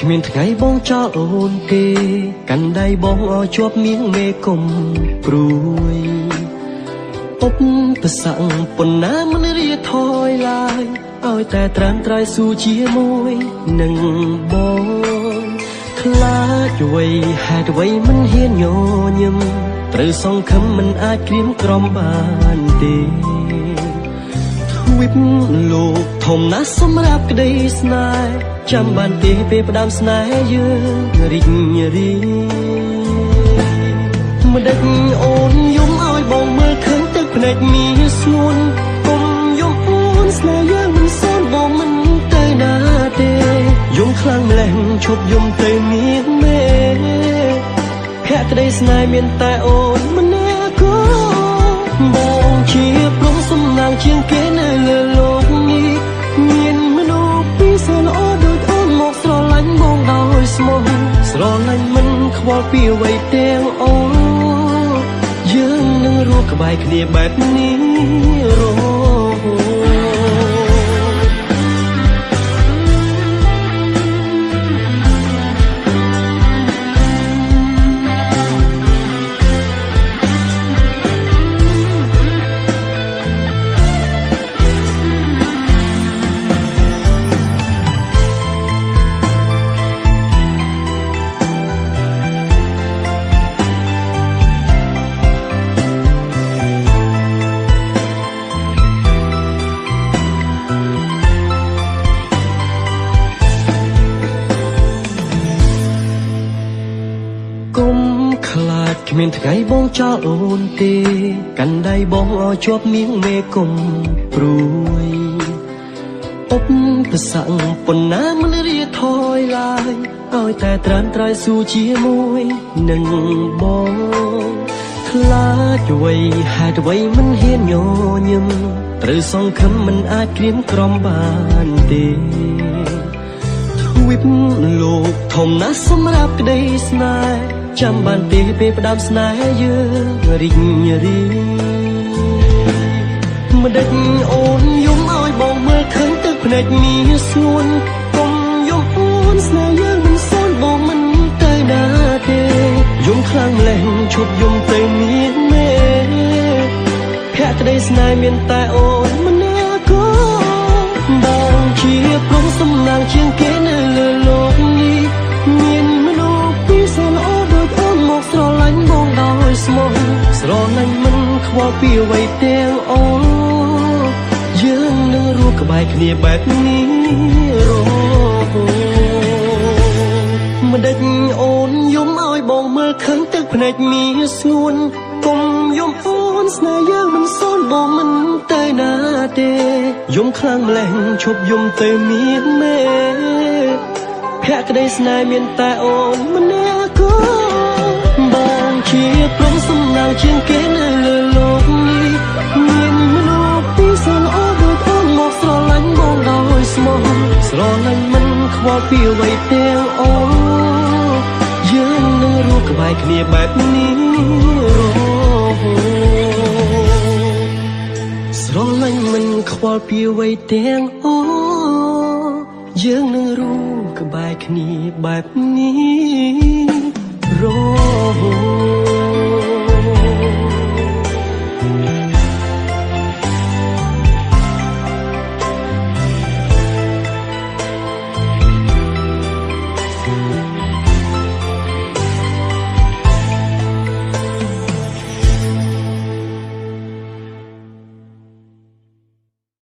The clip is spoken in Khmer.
មានថ្ងៃបងចោលអូនទេកាន់ដៃបងឲ្យជាប់មៀងមេគុំព្រួយឧបសគ្គប៉ុណ្ណាមិនរៀថយឡើយឲ្យតែត្រាំត្រៃស៊ូជាមួយនឹងបងខ្លាចអ្វីហេតុអ្វីមិនហ៊ានញញឹមត្រូវសង្ឃឹមមិនអាចក្រៀមក្រំបានទេទ្វីបលោកធំណាស់សម្រាប់ក្តីស្នេហ៍ចាំបានទេពេលផ្ដាំស្នេហ៍យើងរីករាយមិនដេចអូនយំឲ្យបងមើលឃើញទឹកភ្នែកមានស្ងួនកុំយំអូនស្នេហ៍យើងមិនសនបងមិនទៅណាទេយំខ្លាំងម្លេះឈប់យំទៅមានមេភក្តីស្នេហ៍មានតែអូនម្នាក់គូបងជាព្រមសំណាងជាងគេនៅលើលោកនេះមានមនុស្សពីរសល្អដូចអូនមកស្រឡាញ់បងដោយស្មោះស្រឡាញ់មិនខ្វល់ពីអ្វីទាំងអូនយើងនឹងរស់ក្បែរគ្នាបែបនេះរហូតខ្លាចគ្មានថ្ងៃបងចោលអូនទេកាន់ដៃបងឲ្យជាប់មៀងមេគុំព្រួយឧបសគ្គប៉ុណ្ណាមិនរៀថយឡើយឲ្យតែត្រាំត្រៃស៊ូជាមួយនឹងបងខ្លាចអ្វីហេតុអ្វីមិនហ៊ានញញឹមត្រូវសង្ឃឹមមិនអាចក្រៀមក្រំបានទេទ្វីបលោកធំណាស់សម្រាប់ក្តីស្នេហ៍ចាំបានទេពេលផ្ដាំស្នេហ៍យើងរីករាយមិនដេចអូនយំឲ្យបងមើលឃើញទឹកភ្នែកមានស្ងួនកុំយំអូនស្នេហ៍យើងមិនសនបងមិនទៅណាទេយំខ្លាំងម្លេះឈប់យំទៅមានមេភក្តីស្នេហ៍មានតែអូនម្នាក់គូបងជាព្រមសំណាងជាងគេនៅលើលោកនេះមានមនុស្សពីរសល្អមកស្រឡាញ់បងដោយស្មោះស្រឡាញ់មិនខ្វល់ពីអ្វីទាំងអូនយើងនឹងរស់ក្បែរគ្នាបែបនេះរហូតមិនដេចអូនយំឲ្យបងមើលឃើញទឹកភ្នែកមានស្ងួនកុំយំអូនស្នេហ៍យើងមិនសនបងមិនទៅណាទេយំខ្លាំងម្លេះឈប់យំទៅមានមេភក្តីស្នេហ៍មានតែអូនម្នាក់គូបងជាព្រមសំណាងជាងគេនៅលើលោកនេះមានមនុស្សពីរសល្អដូចអូនមកស្រឡាញ់បងដោយស្មោះស្រឡាញ់មិនខ្វល់ពីអ្វីទាំងអូនយើងនឹងរស់ក្បែរគ្នាបែបនេះរហូតស្រឡាញ់មិនខ្វល់ពីអ្វីទាំងអូនយើងនឹងរស់ក្បែរគ្នាបែបនេះរហូត